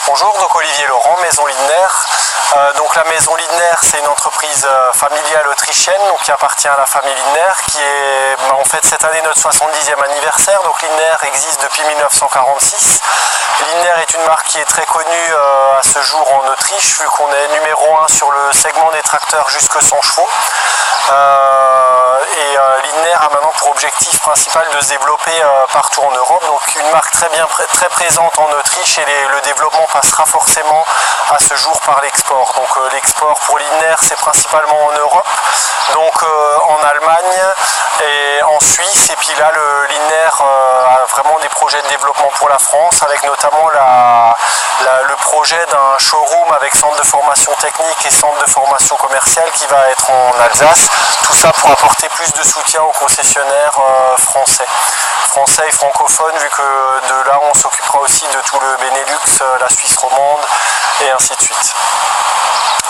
Bonjour, donc Olivier Laurent, Maison Lindner. Donc la Maison Lindner, c'est une entreprise familiale autrichienne donc, qui appartient à la famille Lindner, qui est en fait cette année notre 70e anniversaire. Donc Lindner existe depuis 1946. Lindner est une marque qui est très connue à ce jour en Autriche, vu qu'on est numéro 1 sur le segment des tracteurs jusque 100 chevaux. Lindner a maintenant pour objectif principal de se développer partout en Europe, donc une marque très présente en Autriche, et le développement passera forcément à ce jour par l'export. Donc l'export pour Lindner, c'est principalement en Europe, donc en Allemagne et en Suisse, et puis là Lindner a vraiment des projets de développement pour la France, avec notamment le projet d'un showroom avec centre de formation technique et centre de formation commerciale qui va être en Alsace. Tout ça pour apporter plus de soutien aux concessionnaires français et francophones, vu que de là on s'occupera aussi de tout le Benelux, la Suisse romande et ainsi de suite.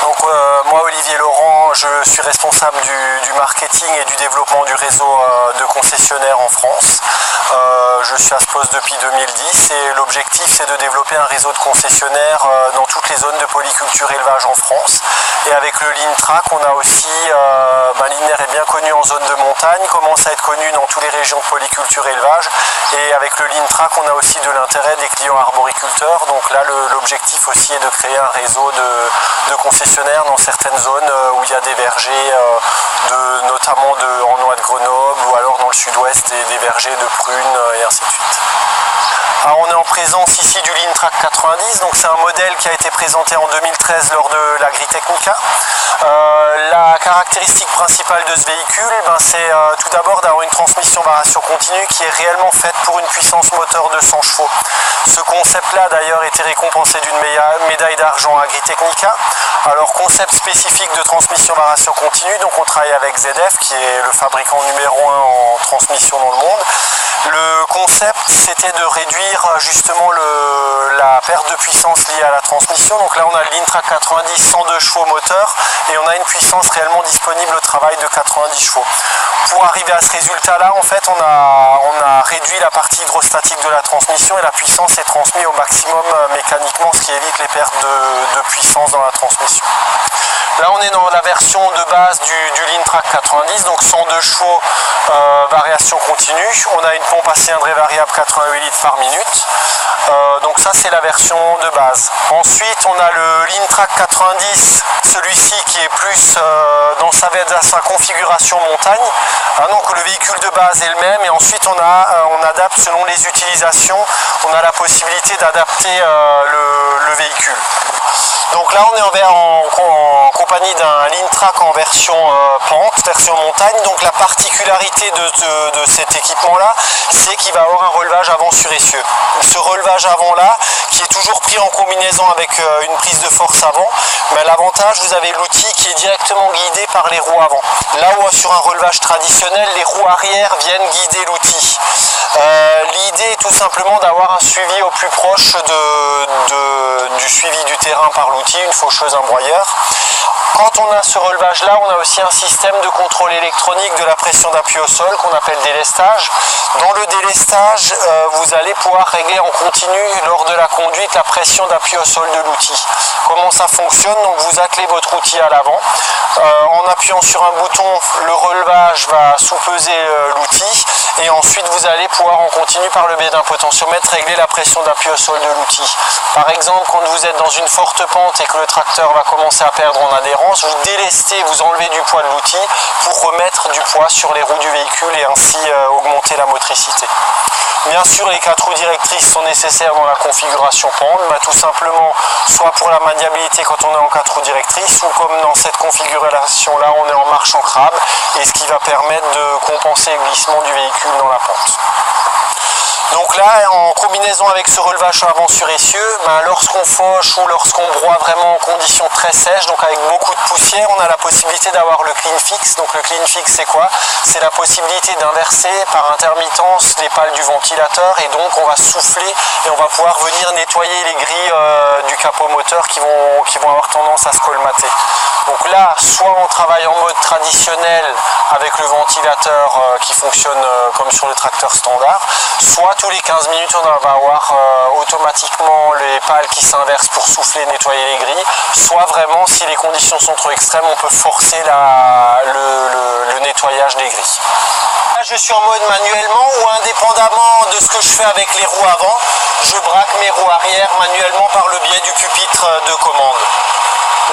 Donc moi Olivier Laurent, je suis responsable du marketing et du développement du réseau de concessionnaires en France. Je suis à ce poste depuis 2010 et l'objectif c'est de développer un réseau de concessionnaires dans toutes les zones de polyculture élevage en France. Et avec le Lintrac, on a aussi, Lindner est bien connu en zone de montagne, commence à être connu dans toutes les régions de polyculture élevage, et avec le Lintrac on a aussi de l'intérêt des clients arboriculteurs. Donc là l'objectif aussi est de créer un réseau de concessionnaires dans certaines zones où il y a des vergers, notamment en noix de Grenoble, ou alors dans le sud-ouest des vergers de prunes et ainsi de suite. Alors on est en présence ici du Lintrac 90, donc c'est un modèle qui a été présenté en 2013 lors de l'Agritechnica. La caractéristique principale de ce véhicule, c'est tout d'abord d'avoir une transmission variation continue qui est réellement faite pour une puissance moteur de 100 chevaux. Ce concept-là d'ailleurs été récompensé d'une médaille d'argent à Agritechnica. Alors concept spécifique de transmission variation continue, donc on travaille avec ZF qui est le fabricant numéro 1 en transmission dans le monde. Le concept c'était de réduire justement la perte de puissance liée à la transmission. Donc là on a le Lintrac 90, 102 chevaux moteur, et on a une puissance réellement disponible au travail de 90 chevaux. Pour arriver à ce résultat là, en fait on a réduit la partie hydrostatique de la transmission et la puissance est transmise au maximum mécaniquement, ce qui évite les pertes de puissance dans la transmission. Là on est dans la version de base du Lintrac 90, donc 102 chevaux, variation continue. On a une pompe à cylindrée variable 88 litres par minute. Donc ça c'est la version de base. Ensuite on a le Lintrac 90, celui-ci qui est plus dans sa configuration montagne. Donc le véhicule de base est le même, et ensuite on adapte selon les utilisations, on a la possibilité d'adapter le véhicule. Donc là on est en compagnie d'un Lintrac en version pente, version montagne. Donc la particularité de cet équipement là, c'est qu'il va avoir un relevage avant sur essieu. Ce relevage avant là, qui est toujours pris en combinaison avec une prise de force avant, mais l'avantage, vous avez l'outil qui est directement guidé par les roues avant. Là où sur un relevage traditionnel, les roues arrière viennent guider l'outil. L'idée est tout simplement d'avoir un suivi au plus proche du suivi du terrain par l'outil, une faucheuse, un broyeur. Quand on a ce relevage là, on a aussi un système de contrôle électronique de la pression d'appui au sol qu'on appelle délestage. Dans le délestage, vous allez pouvoir régler en continu lors de la conduite la pression d'appui au sol de l'outil. Comment ça fonctionne? Donc vous attelez votre outil à l'avant, en appuyant sur un bouton, le relevage va sous-peser l'outil, et ensuite vous allez pouvoir en continu par le biais d'un potentiomètre régler la pression d'appui au sol de l'outil. Par exemple, quand vous êtes dans une forte pente et que le tracteur va commencer à perdre en adhérence, vous délestez, vous enlevez du poids de l'outil pour remettre du poids sur les roues du véhicule et ainsi augmenter la motricité. Bien sûr, les 4 roues directrices sont nécessaires dans la configuration pente, tout simplement soit pour la maniabilité quand on est en 4 roues directrices, ou comme dans cette configuration là on est en marche en crabe, et ce qui va permettre de compenser le glissement du véhicule dans la pente. Donc là, en combinaison avec ce relevage avant sur essieu, lorsqu'on fauche ou lorsqu'on broie vraiment en conditions très sèches, donc avec beaucoup de poussière, on a la possibilité d'avoir le clean fix. Donc le clean fix c'est quoi? C'est la possibilité d'inverser par intermittence les pales du ventilateur, et donc on va souffler et on va pouvoir venir nettoyer les grilles du capot moteur qui vont avoir tendance à se colmater. Donc là, soit on travaille en mode traditionnel avec le ventilateur qui fonctionne comme sur le tracteur standard, soit soit tous les 15 minutes on va avoir automatiquement les pales qui s'inversent pour souffler, nettoyer les grilles, soit vraiment si les conditions sont trop extrêmes on peut forcer le nettoyage des grilles. Là je suis en mode manuellement ou indépendamment de ce que je fais avec les roues avant, je braque mes roues arrière manuellement par le biais du pupitre de commande.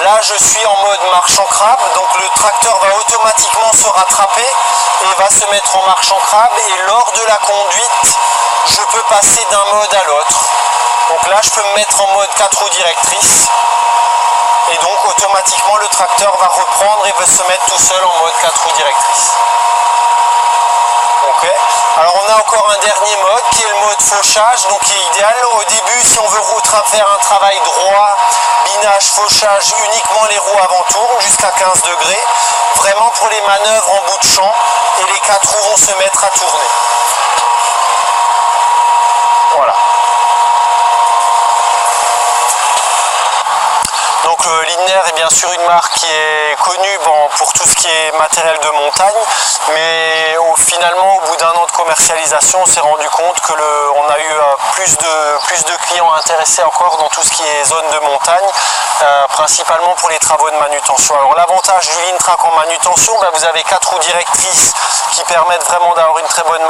Là je suis en mode marche en crabe, donc le tracteur va automatiquement se rattraper et va se mettre en marche en crabe, et lors de la conduite je peux passer d'un mode à l'autre. Donc là je peux me mettre en mode 4 roues directrices et donc automatiquement le tracteur va reprendre et va se mettre tout seul en mode 4 roues directrices. Okay. Alors on a encore un dernier mode qui est le mode fauchage, donc qui est idéal. Au début si on veut faire un travail droit, binage, fauchage, uniquement les roues avant tournent jusqu'à 15 degrés, vraiment pour les manœuvres en bout de champ, et les 4 roues vont se mettre à tourner. Voilà. Donc Lindner est bien sûr une marque qui est connue pour tout ce qui est matériel de montagne, mais finalement au bout d'un an de commercialisation on s'est rendu compte que on a eu plus de clients intéressés encore dans tout ce qui est zone de montagne, principalement pour les travaux de manutention. Alors l'avantage du Lintrac en manutention, vous avez 4 roues directrices qui permettent vraiment d'avoir une très bonne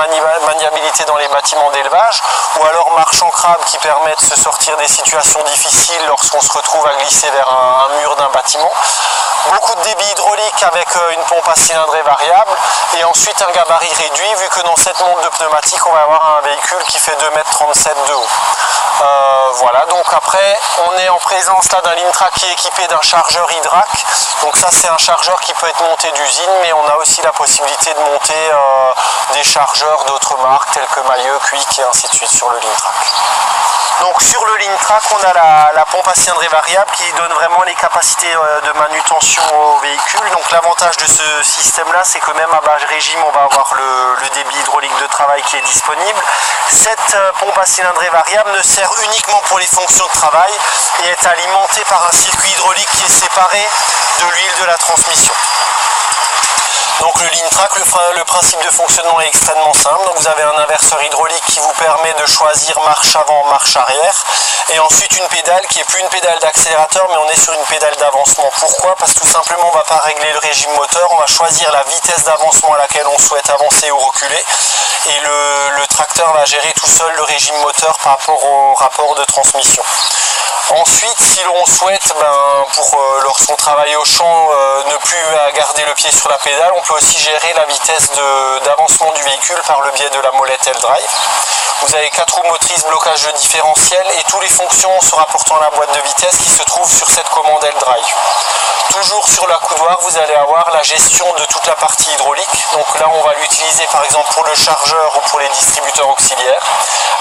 maniabilité dans les bâtiments d'élevage, ou alors marche en crabe qui permet de se sortir des situations difficiles lorsqu'on se retrouve à glisser vers un mur d'un bâtiment. Beaucoup de débit hydraulique avec une pompe à cylindrée variable, et ensuite un gabarit réduit, vu que dans cette montre de pneumatique on va avoir un véhicule qui fait 2,37 m de haut. Voilà, donc après on est en présence là d'un Lintrac qui est équipé d'un chargeur Hydrac. Donc ça c'est un chargeur qui peut être monté d'usine, mais on a aussi la possibilité de monter des chargeurs d'autres marques tels que Mailleux, Quick et ainsi de suite sur le Lintrac. Donc sur le Lintrac on a la pompe à cylindrée variable qui donne vraiment les capacités de manutention au véhicule. Donc l'avantage de ce système là, c'est que même à bas régime on va avoir le débit hydraulique de travail qui est disponible. Cette pompe à cylindrée variable ne sert uniquement pour les fonctions de travail et est alimentée par un circuit hydraulique qui est séparé de l'huile de la transmission. Donc le Lintrac, le principe de fonctionnement est extrêmement simple. Donc vous avez un inverseur hydraulique qui vous permet de choisir marche avant, marche arrière, et ensuite une pédale qui est plus une pédale d'accélérateur, mais on est sur une pédale d'avancement. Pourquoi? Parce que tout simplement on ne va pas régler le régime moteur, on va choisir la vitesse d'avancement à laquelle on souhaite avancer ou reculer, et le tracteur va gérer tout seul le régime moteur par rapport au rapport de transmission. Ensuite, si l'on souhaite, lorsqu'on travaille au champ, ne plus garder le pied sur la pédale, on peut aussi gérer la vitesse d'avancement du véhicule par le biais de la molette L-Drive. Vous avez 4 roues motrices, blocage de différentiel, et toutes les fonctions se rapportant à la boîte de vitesse qui se trouve sur cette commande L-Drive. Toujours sur l'accoudoir, vous allez avoir la gestion de toute la partie hydraulique. Donc là, on va l'utiliser par exemple pour le chargeur ou pour les distributeurs auxiliaires,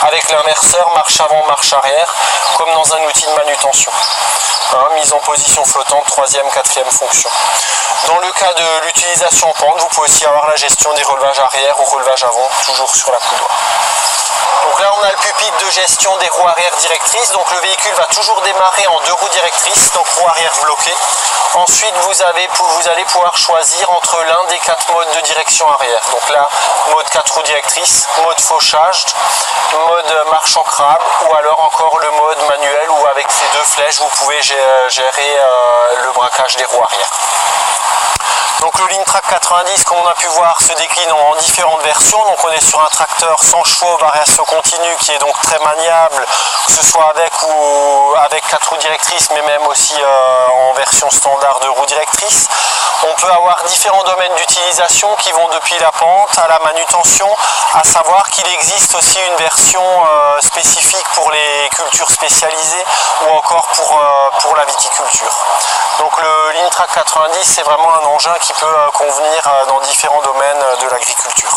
avec l'inverseur marche avant, marche arrière, comme dans un outil de manutention. Mise en position flottante, 3e, 4e fonction. Dans le cas de l'utilisation en pente, vous pouvez aussi avoir la gestion des relevages arrière ou relevages avant, toujours sur l'accoudoir. Donc là on a le pupitre de gestion des roues arrière directrices, donc le véhicule va toujours démarrer en 2 roues directrices, donc roue arrière bloquée. Ensuite vous allez pouvoir choisir entre l'un des 4 modes de direction arrière. Donc là, mode 4 roues directrices, mode fauchage, mode marche en crabe, ou alors encore le mode manuel où avec ces 2 flèches vous pouvez gérer le braquage des roues arrière. Donc le Lintrac 90, comme on a pu voir, se décline en différentes versions. Donc on est sur un tracteur 100 chevaux, variation continue, qui est donc très maniable, que ce soit avec ou avec 4 roues directrices, mais même aussi en version standard de roues directrices. On peut avoir différents domaines d'utilisation qui vont depuis la pente à la manutention, à savoir qu'il existe aussi une version spécifique pour les cultures spécialisées ou encore pour la viticulture. Donc le Lintrac 90, c'est vraiment un engin qui peut convenir dans différents domaines de l'agriculture.